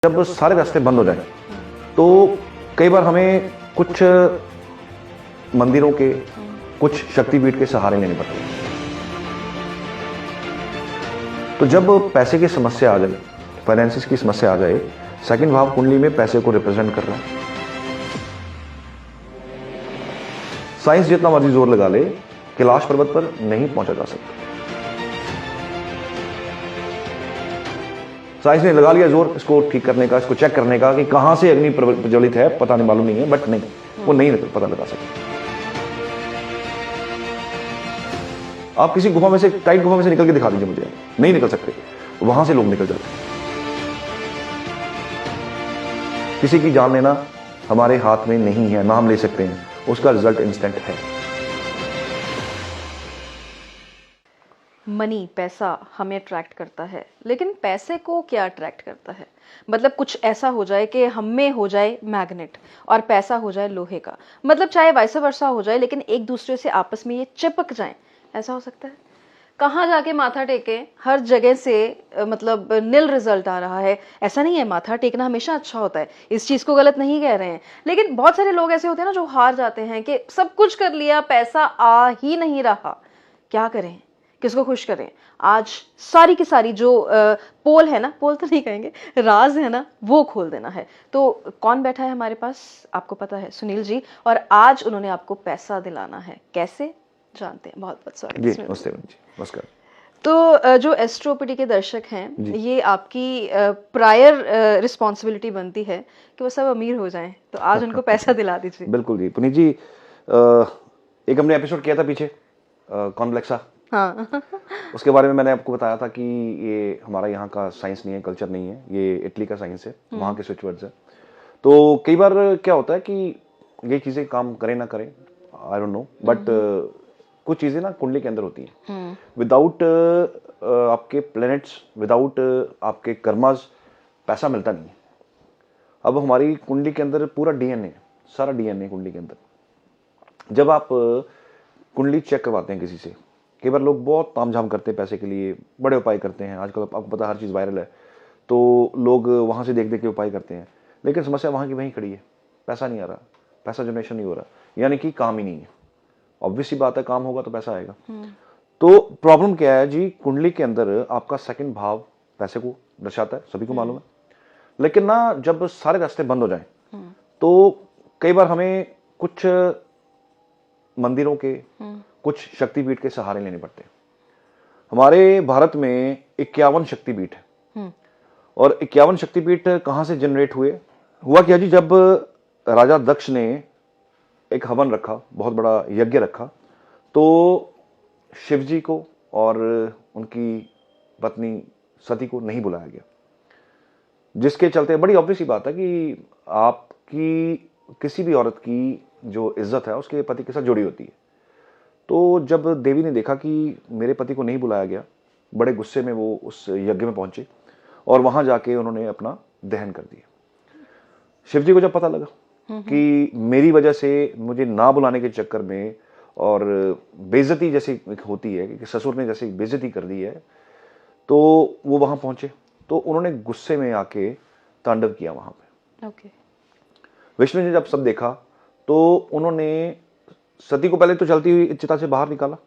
जब सारे रास्ते बंद हो जाए तो कई बार हमें कुछ मंदिरों के, कुछ शक्तिपीठ के सहारे लेने पड़ते हैं। तो जब पैसे की समस्या आ जाए, फाइनेंसिस की समस्या आ जाए, सेकंड भाव कुंडली में पैसे को रिप्रेजेंट कर रहा है। साइंस जितना मर्जी जोर लगा ले, कैलाश पर्वत पर नहीं पहुंचा जा सकता। साइंस ने लगा लिया जोर इसको ठीक करने का, इसको चेक करने का कि कहां से अग्नि प्रज्वलित है, पता नहीं, मालूम नहीं है, बट नहीं, वो नहीं पता लगा सकते। आप किसी गुफा में से, टाइट गुफा में से निकल के दिखा दीजिए मुझे, नहीं निकल सकते, वहां से लोग निकल जाते हैं। किसी की जान लेना हमारे हाथ में नहीं है, ना हम ले सकते हैं, उसका रिजल्ट इंस्टेंट है। मनी, पैसा हमें अट्रैक्ट करता है, लेकिन पैसे को क्या अट्रैक्ट करता है? मतलब कुछ ऐसा हो जाए कि हम में हो जाए मैग्नेट और पैसा हो जाए लोहे का, मतलब चाहे वाइस वर्सा हो जाए, लेकिन एक दूसरे से आपस में ये चिपक जाए, ऐसा हो सकता है? कहाँ जाके माथा टेके, हर जगह से मतलब निल रिजल्ट आ रहा है। ऐसा नहीं है, माथा टेकना हमेशा अच्छा होता है, इस चीज़ को गलत नहीं कह रहे हैं, लेकिन बहुत सारे लोग ऐसे होते हैं ना जो हार जाते हैं कि सब कुछ कर लिया, पैसा आ ही नहीं रहा, क्या करें, किसको खुश करें? आज सारी की सारी जो पोल है ना, पोल तो नहीं कहेंगे, राज है ना, वो खोल देना है। तो कौन बैठा है हमारे पास, आपको पता है, सुनील जी, और आज उन्होंने आपको पैसा दिलाना है। कैसे, जानते हैं। बहुत बहुत स्वागत है। नमस्कार। तो जो एस्ट्रोपीडी के दर्शक हैं, ये आपकी प्रायर रिस्पॉन्सिबिलिटी बनती है कि वो सब अमीर हो जाएं, तो आज उनको पैसा दिला दीजिए। बिल्कुल जी पुनीत जी, एक हमने एपिसोड किया था पीछे कॉन्प्लेक्सा, हाँ उसके बारे में मैंने आपको बताया था कि ये हमारा यहाँ का साइंस नहीं है, कल्चर नहीं है, ये इटली का साइंस है, वहाँ के स्विच वर्ड्स है। तो कई बार क्या होता है कि ये चीज़ें काम करें ना करें, आई डोंट नो, बट कुछ चीज़ें ना कुंडली के अंदर होती हैं। विदाउट आपके प्लैनेट्स, विदाउट आपके कर्मास पैसा मिलता नहीं है। अब हमारी कुंडली के अंदर पूरा डीएनए, सारा डीएनए कुंडली के अंदर। जब आप कुंडली चेक करवाते हैं किसी से, कई बार लोग बहुत तामझाम करते हैं पैसे के लिए, बड़े उपाय करते हैं। आजकल आपको पता है हर चीज़ वायरल है, तो लोग वहाँ से देख देख के उपाय करते हैं, लेकिन समस्या वहाँ की वहीं खड़ी है, पैसा नहीं आ रहा, पैसा जनरेशन नहीं हो रहा, यानी कि काम ही नहीं है। ऑब्वियस सी बात है, काम होगा तो पैसा आएगा। तो प्रॉब्लम क्या है जी, कुंडली के अंदर आपका सेकंड भाव पैसे को दर्शाता है, सभी को मालूम है, लेकिन ना जब सारे रास्ते बंद हो जाएं तो कई बार हमें कुछ मंदिरों के, कुछ शक्तिपीठ के सहारे लेने पड़ते हैं। हमारे भारत में 51 शक्तिपीठ है, और 51 शक्तिपीठ कहां से जनरेट हुए? हुआ क्या जी, जब राजा दक्ष ने एक हवन रखा, बहुत बड़ा यज्ञ रखा, तो शिव जी को और उनकी पत्नी सती को नहीं बुलाया गया, जिसके चलते बड़ी ऑब्वियस सी बात है कि आपकी किसी भी औरत की जो इज्जत है उसके पति के साथ जुड़ी होती है। तो जब देवी ने देखा कि मेरे पति को नहीं बुलाया गया, बड़े गुस्से में वो उस यज्ञ में पहुंचे और वहां जाके उन्होंने अपना दहन कर दिया। शिव जी को जब पता लगा कि मेरी वजह से मुझे ना बुलाने के चक्कर में, और बेइज्जती जैसी होती है कि ससुर ने जैसे बेइज्जती कर दी है, तो वो वहां पहुंचे, तो उन्होंने गुस्से में आके तांडव किया वहां पे। विष्णु ने जब सब देखा तो उन्होंने सती को पहले तो चलती हुई चिता से बाहर निकाला,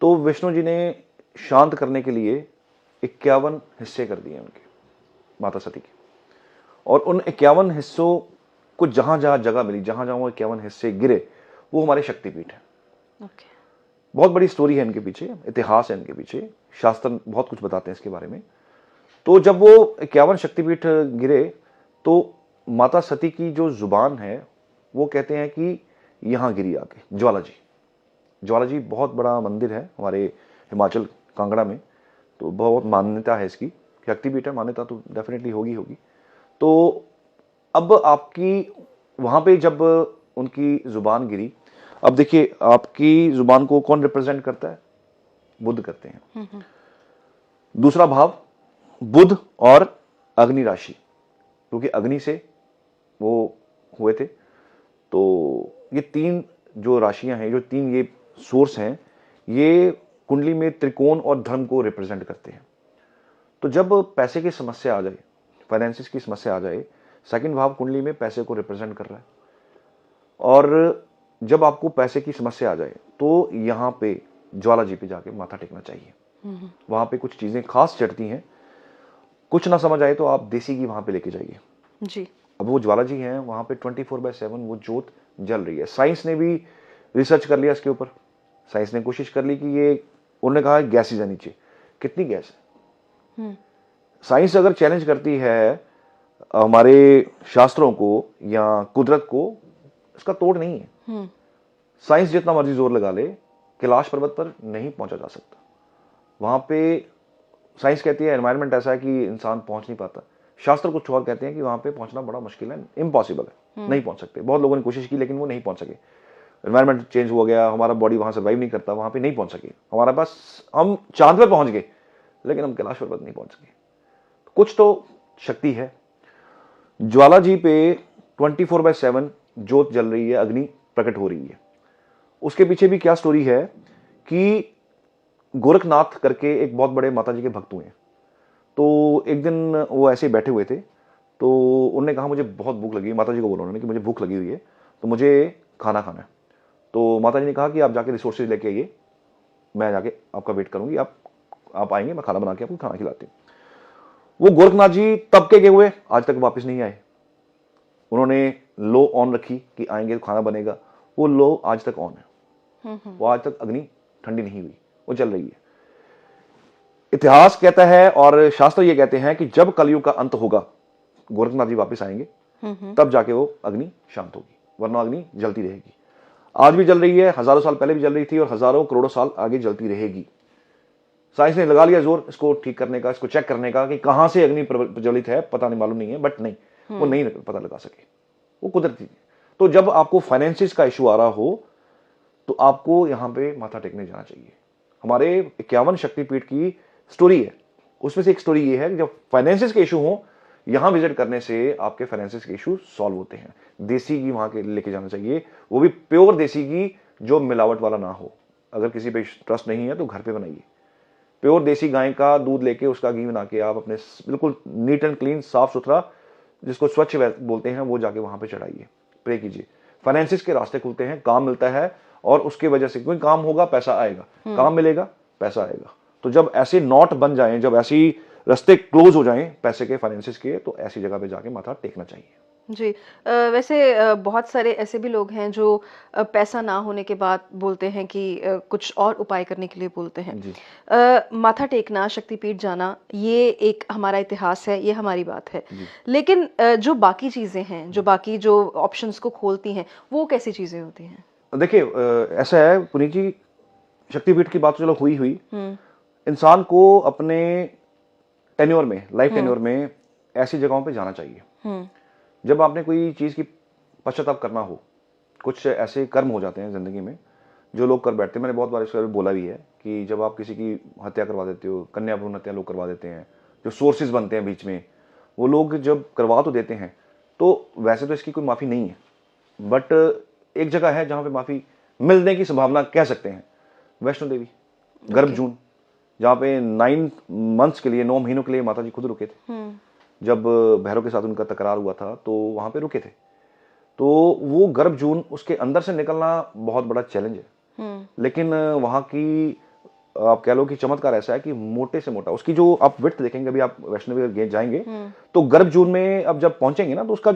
तो विष्णु जी ने शांत करने के लिए 51 हिस्से कर दिए उनके, माता सती के, और उन 51 हिस्सों को जहां जहां जगह मिली, जहां जहां वो 51 हिस्से गिरे, वो हमारे शक्तिपीठ है। बहुत बड़ी स्टोरी है इनके पीछे, इतिहास है इनके पीछे, शास्त्र बहुत कुछ बताते हैं इसके बारे में। तो जब वो 51 शक्तिपीठ गिरे, तो माता सती की जो जुबान है वो कहते हैं कि यहां गिरी आके ज्वाला जी बहुत बड़ा मंदिर है हमारे हिमाचल कांगड़ा में, तो बहुत मान्यता है इसकी, शक्तिपीठ है, मान्यता तो डेफिनेटली होगी। तो अब आपकी वहां पे जब उनकी जुबान गिरी, अब देखिए आपकी जुबान को कौन रिप्रेजेंट करता है? बुध करते हैं। दूसरा भाव बुध और अग्नि राशि, क्योंकि अग्नि से वो हुए थे, तो ये तीन जो राशियां हैं, जो तीन ये सोर्स हैं, ये कुंडली में त्रिकोण और धर्म को रिप्रेजेंट करते हैं। तो जब पैसे की समस्या आ जाए, फाइनेंसिस की समस्या आ जाए, सेकंड भाव कुंडली में पैसे को रिप्रेजेंट कर रहा है, और जब आपको पैसे की समस्या आ जाए तो यहाँ पे ज्वाला जी पे जाके माथा टेकना चाहिए। वहां पे कुछ चीजें खास चढ़ती हैं, कुछ ना समझ आए तो आप देसी घी वहां पे लेके जाइए जी। अब वो ज्वाला जी हैं, वहां पे 24/7 वो जोत जल रही है। साइंस ने भी रिसर्च कर लिया इसके ऊपर, साइंस ने कोशिश कर ली कि ये, उन्होंने कहा गैसेज है नीचे, कितनी गैस है। साइंस अगर चैलेंज करती है हमारे शास्त्रों को या कुदरत को, इसका तोड़ नहीं है। साइंस जितना मर्जी जोर लगा ले, कैलाश पर्वत पर नहीं पहुंचा जा सकता। वहां पे साइंस कहती है एनवायरनमेंट ऐसा है कि इंसान पहुंच नहीं पाता, शास्त्र कुछ और कहते हैं कि वहां पे पहुंचना बड़ा मुश्किल है, इम्पॉसिबल है, नहीं पहुंच सकते। बहुत लोगों ने कोशिश की लेकिन वो नहीं पहुंच सके, एनवायरनमेंट चेंज हो गया, हमारा बॉडी वहां सर्वाइव नहीं करता, वहां पे नहीं पहुंच सके। हमारा पास, हम चांद पर पहुंच गए लेकिन हम कैलाश पर्वत नहीं पहुंच सके। कुछ तो शक्ति है। ज्वाला जी पे 24/7 जोत जल रही है, अग्नि प्रकट हो रही है। उसके पीछे भी क्या स्टोरी है कि गोरखनाथ करके एक बहुत बड़े माता जी के भक्त हुए हैं। तो एक दिन वो ऐसे ही बैठे हुए थे, तो उन्होंने कहा मुझे बहुत भूख लगी, माता जी को बोला उन्होंने कि मुझे भूख लगी हुई है तो मुझे खाना खाना है। तो माता जी ने कहा कि आप जाके रिसोर्सेज लेके आइए, मैं जाके आपका वेट करूंगी, आप आएंगे, मैं खाना बना के आपको खाना खिलाती हूँ। वो गोरखनाथ जी तब के गए हुए, आज तक वापस नहीं आए। उन्होंने लो ऑन रखी कि आएंगे तो खाना बनेगा, वो लो आज तक ऑन है, वो आज तक अग्नि ठंडी नहीं हुई, वो चल रही है। इतिहास कहता है और शास्त्र ये कहते हैं कि जब कलयुग का अंत होगा, गोरखनाथ जी वापस आएंगे, तब जाके वो अग्नि शांत होगी, वरना अग्नि जलती रहेगी। आज भी जल रही है, हजारों साल पहले भी जल रही थी और हजारों करोड़ों साल आगे जलती रहेगी। साइंस ने लगा लिया जोर इसको ठीक करने का, इसको चेक करने का कि कहां से अग्नि प्रज्वलित है, पता नहीं, मालूम नहीं है, बट नहीं, वो नहीं पता लगा सके, वो कुदरती है। तो जब आपको फाइनेंसिस का इशू आ रहा हो तो आपको यहां पे माथा टेकने जाना चाहिए। हमारे 51 शक्तिपीठ की स्टोरी है, उसमें से एक स्टोरी ये है कि जब फाइनेंसिस के इशू हो, यहां विजिट करने से आपके फाइनेंसिस के इशू सॉल्व होते हैं। देसी घी वहां के लेके जाना चाहिए, वो भी प्योर देसी घी जो मिलावट वाला ना हो। अगर किसी पे ट्रस्ट नहीं है तो घर पे बनाइए, प्योर देसी गाय का दूध लेके उसका घी बना के आप अपने बिल्कुल नीट एंड क्लीन, साफ सुथरा, जिसको स्वच्छ बोलते हैं, वो जाके वहां पे चढ़ाइए, प्रे कीजिए। फाइनेंसिस के रास्ते खुलते हैं, काम मिलता है, और उसके वजह से कोई काम होगा, पैसा आएगा, काम मिलेगा, पैसा आएगा। तो जब ऐसे नॉट बन जाएं, जब ऐसी रास्ते क्लोज हो जाएं पैसे के, फाइनेंसिस के, तो ऐसी जगह पे जाके माथा टेकना चाहिए। जी। वैसे बहुत सारे ऐसे भी लोग हैं जो पैसा ना होने के बाद बोलते हैं कि कुछ और उपाय करने के लिए बोलते हैं। जी। माथा टेकना, शक्तिपीठ जाना, ये एक हमारा इतिहास है, ये हमारी बात है। जी। लेकिन जो बाकी चीज़ें हैं, जो बाकी जो ऑप्शंस को खोलती हैं, वो कैसी चीज़ें होती हैं? देखिए, ऐसा है पुनीत जी, शक्तिपीठ की बात तो चलो हुई, इंसान को अपने टेन्योर में, लाइफ टेन्योर में ऐसी जगहों पे जाना चाहिए। जब आपने कोई चीज की पश्चाताप करना हो, कुछ ऐसे कर्म हो जाते हैं जिंदगी में जो लोग कर बैठते हैं। मैंने बहुत बार इसके बारे में बोला भी है कि जब आप किसी की हत्या करवा देते हो, कन्या भ्रूण हत्या लोग करवा देते हैं, जो सोर्सेज बनते हैं बीच में, वो लोग जब करवा तो देते हैं, तो वैसे तो इसकी कोई माफी नहीं है, बट एक जगह है जहां पे माफी मिलने की संभावना कह सकते हैं, वैष्णो देवी, गर्भ जून, जहाँ पे 9 मंथ्स के लिए, 9 महीनों के लिए माता जी खुद रुके थे। जब भैरव के साथ उनका तकरार हुआ था तो वहां पे रुके थे। तो वो गर्भ जून, उसके अंदर से निकलना बहुत बड़ा चैलेंज है। लेकिन वहां की, आप कह लो कि चमत्कार ऐसा है कि मोटे से मोटा, उसकी जो आप विड्थ देखेंगे, अभी आप वैष्णो देवी जाएंगे तो गर्भ जून में अब जब पहुंचेंगे ना, तो उसका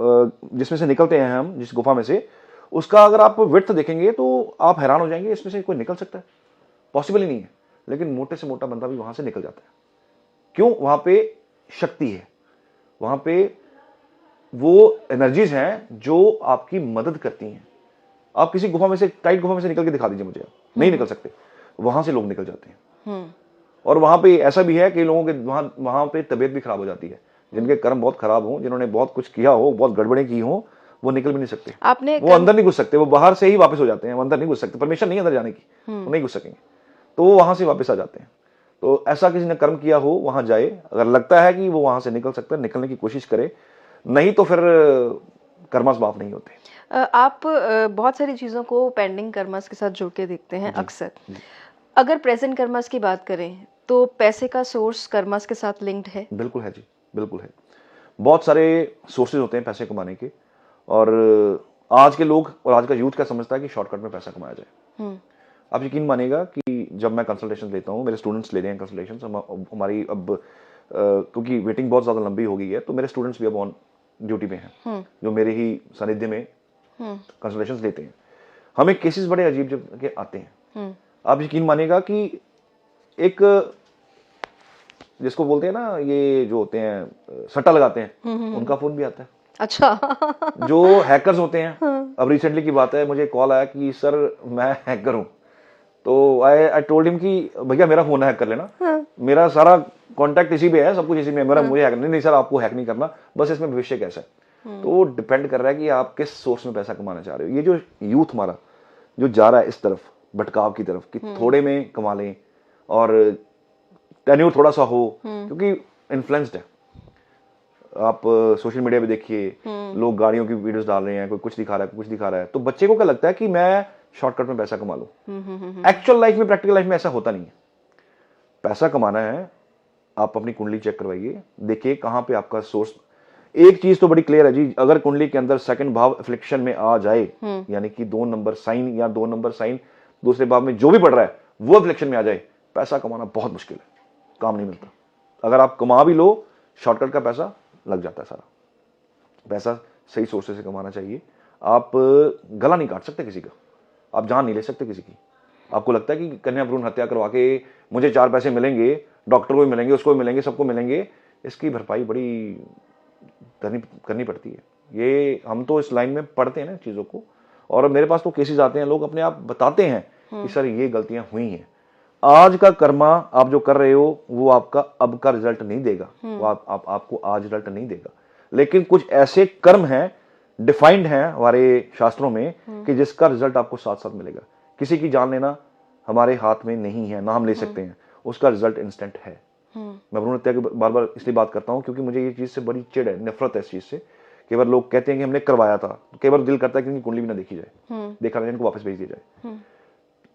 जिसमें से निकलते हैं हम, जिस गुफा में से, उसका अगर आप विड्थ देखेंगे तो आप हैरान हो जाएंगे, इसमें से कोई निकल सकता है? पॉसिबल ही नहीं है। लेकिन मोटे से मोटा बंदा भी वहां से निकल जाता है। क्यों? वहां पे शक्ति है, वहां पे वो एनर्जीज हैं जो आपकी मदद करती हैं। आप किसी गुफा में से, टाइट गुफा में से निकल के दिखा दीजिए मुझे, आप नहीं निकल सकते, वहां से लोग निकल जाते हैं। और वहां पे ऐसा भी है कि लोगों के वहां पे तबीयत भी खराब हो जाती है, जिनके कर्म बहुत खराब हो, जिन्होंने बहुत कुछ किया हो, बहुत गड़बड़े की हो, वो निकल भी नहीं सकते। वो अंदर नहीं घुस सकते, वो बाहर से ही वापस हो जाते हैं, वो अंदर नहीं घुस सकते, परमिशन नहीं अंदर जाने की, वो नहीं घुस सकेंगे, तो वो वहां से वापस आ जाते हैं। तो ऐसा किसी ने कर्म किया हो, वहां जाए, अगर लगता है कि वो वहां से निकल सकता है, निकलने की कोशिश करे, नहीं तो फिर कर्मस माफ नहीं होते। आप बहुत सारी चीज़ों को पेंडिंग कर्मस के साथ जोड़ के देखते हैं अक्सर। अगर प्रेजेंट कर्मस की बात करें तो पैसे का सोर्स कर्मास के साथ लिंक्ड है? बिल्कुल है जी, बिल्कुल है। बहुत सारे सोर्सेज होते हैं पैसे कमाने के, और आज के लोग और आज का यूथ क्या समझता है कि शॉर्टकट में पैसा कमाया जाए। आप यकीन मानिएगा कि जब मैं कंसल्टेशन लेता हूँ, मेरे स्टूडेंट्स ले रहे हैं कंसल्टेशन, हमारी अब क्योंकि वेटिंग बहुत ज़्यादा लंबी हो गई है, तो मेरे स्टूडेंट्स भी अब ऑन ड्यूटी पे हैं, जो मेरे ही सानिध्य में कंसल्टेशन लेते हैं। हमें केसेस बड़े अजीब के आते हैं। आप यकीन मानिएगा कि एक जिसको बोलते हैं ना, ये जो होते हैं सट्टा लगाते हैं, उनका फोन भी आता है। अच्छा। जो हैकर्स होते हैं, अब रिसेंटली की बात है, मुझे कॉल आया कि सर मैं हैकर हूं, तो आई टोल्ड हिम कि भैया मेरा फोन हैक कर लेना, मेरा सारा कॉन्टैक्ट इसी पे है, सब कुछ इसी में, मेरा मुझे हैक नहीं सर, आपको हैक नहीं करना, बस इसमें भविष्य कैसा है। तो डिपेंड कर रहा है कि आप किस सोर्स में पैसा कमाना चाह रहे हो। ये जो यूथ हमारा जो जा रहा है इस तरफ, भटकाव की तरफ, कि थोड़े में कमा लें और टेन्यूर थोड़ा सा हो, क्योंकि इन्फ्लुएंस्ड है। आप सोशल मीडिया पे देखिए, लोग गाड़ियों की वीडियोस डाल रहे हैं, कोई कुछ दिखा रहा है, कुछ दिखा रहा है, तो बच्चे को क्या लगता है कि मैं शॉर्टकट में पैसा कमा लूं। एक्चुअल लाइफ में, प्रैक्टिकल लाइफ में ऐसा होता नहीं है। पैसा कमाना है, आप अपनी कुंडली चेक करवाइए, देखिए कहां पे आपका सोर्स। एक चीज तो बड़ी क्लियर है जी, अगर कुंडली के अंदर सेकंड भाव एफ्लिक्शन में आ जाए, यानी कि 2 नंबर साइन या 2 नंबर साइन दूसरे भाव में जो भी पड़ रहा है वो एफ्लिक्शन में आ जाए, पैसा कमाना बहुत मुश्किल है, काम नहीं मिलता। अगर आप कमा भी लो, शॉर्टकट का पैसा लग जाता है सारा। पैसा सही सोर्सेज से कमाना चाहिए। आप गला नहीं काट सकते किसी का, आप जान नहीं ले सकते किसी की। आपको लगता है कि कन्या भ्रूण हत्या करवा के मुझे 4 पैसे मिलेंगे, डॉक्टर को भी मिलेंगे, उसको भी मिलेंगे, सबको मिलेंगे, इसकी भरपाई बड़ी करनी पड़ती है। ये हम तो इस लाइन में पढ़ते हैं ना चीज़ों को, और मेरे पास तो केसेस आते हैं, लोग अपने आप बताते हैं कि सर ये गलतियां हुई हैं। आज का कर्मा आप जो कर रहे हो वो आपका अब का रिजल्ट नहीं देगा, वो आपको आज रिजल्ट नहीं देगा, लेकिन कुछ ऐसे कर्म हैं, डिफाइंड हैं हमारे शास्त्रों में, कि जिसका रिजल्ट आपको साथ साथ मिलेगा। किसी की जान लेना हमारे हाथ में नहीं है, ना हम ले सकते हैं, उसका रिजल्ट इंस्टेंट है। मैं भ्रूण हत्या की बार बार इसलिए बात करता हूं क्योंकि मुझे ये चीज से बड़ी चिढ़ है, नफरत है इस चीज से। कई बार लोग कहते हैं कि हमने करवाया था, तो कई बार दिल करता है कि इनकी कुंडली भी ना देखी जाए, देखा जाए, इनको वापस भेज दिया जाए।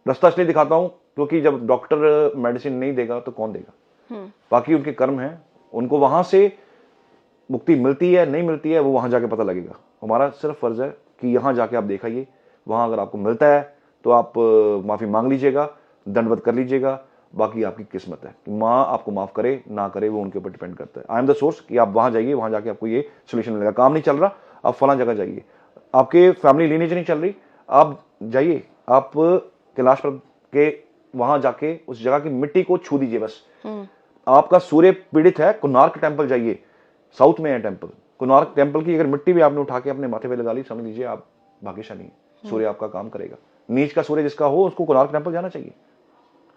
रास्ता इसलिए दिखाता हूं क्योंकि जब डॉक्टर मेडिसिन नहीं देगा तो कौन देगा। बाकी उनके कर्म हैं, उनको वहां से मुक्ति मिलती है नहीं मिलती है वो वहां जाके पता लगेगा। हमारा सिर्फ फर्ज है कि यहां जाके आप दिखाइए, वहां अगर आपको मिलता है तो आप माफी मांग लीजिएगा, दंडवत कर लीजिएगा, बाकी आपकी किस्मत है। माँ आपको माफ करे ना करे वो उनके ऊपर डिपेंड करता है। आई एम द सोर्स कि आप वहां जाइए, वहां जाके आपको ये सोल्यूशन मिलेगा। काम नहीं चल रहा, आप फलां जगह जाइए, आपके फैमिली लीनेज नहीं चल रही, आप जाइए, आप कैलाश पर्वत के वहां जाके उस जगह की मिट्टी को छू दीजिए बस। आपका सूर्य पीड़ित है, कोणार्क टेम्पल जाइए, साउथ में है टेम्पल, कोणार्क टेम्पल की अगर मिट्टी भी आपने उठा के अपने माथे पे लगा ली, समझ लीजिए आप भाग्यशाली हैं, सूर्य आपका काम करेगा। नीच का सूर्य जिसका हो उसको कोणार्क टेम्पल जाना चाहिए।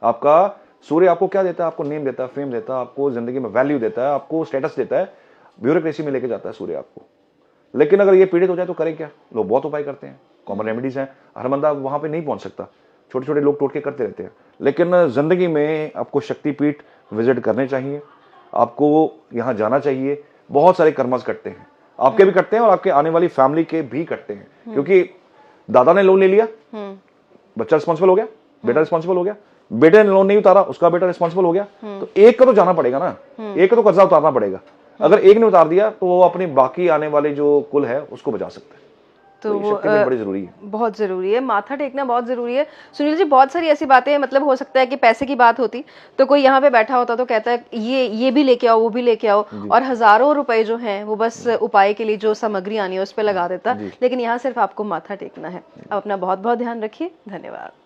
आपका सूर्य आपको क्या देता है? आपको नेम देता है, फेम देता है, आपको जिंदगी में वैल्यू देता है, आपको स्टेटस देता है, ब्यूरोक्रेसी में लेके जाता है सूर्य आपको। लेकिन अगर ये पीड़ित हो जाए तो करें क्या? लोग बहुत उपाय करते हैं, कॉमन रेमेडीज हैं, हर बंदा वहां पे नहीं पहुंच सकता, छोटे छोटे लोग टोटके करते रहते हैं। लेकिन जिंदगी में आपको शक्तिपीठ विजिट करने चाहिए, आपको यहाँ जाना चाहिए। बहुत सारे कर्मस कटते हैं, आपके भी कटते हैं और आपके आने वाली फैमिली के भी कटते हैं, क्योंकि दादा ने लोन ले लिया, बच्चा रिस्पॉन्सिबल हो गया, बेटा रिस्पॉन्सिबल हो गया, बेटे ने लोन नहीं उतारा, उसका बेटा रिस्पॉन्सिबल हो गया, तो एक का तो जाना पड़ेगा ना, एक का तो कर्जा उतारना पड़ेगा। अगर एक ने उतार दिया तो वो अपने बाकी आने वाले जो कुल है उसको बचा सकता है। तो ये शक्तिपीठ बड़ी जरूरी है, बहुत जरूरी है, माथा टेकना बहुत जरूरी है। सुनील जी, बहुत सारी ऐसी बातें हैं, मतलब हो सकता है कि पैसे की बात होती तो कोई यहाँ पे बैठा होता तो कहता है ये भी लेके आओ, वो भी लेके आओ, और हजारों रुपए जो हैं वो बस उपाय के लिए जो सामग्री आनी है उस पर लगा देता, लेकिन यहाँ सिर्फ आपको माथा टेकना है। आप अपना बहुत बहुत ध्यान रखिए, धन्यवाद।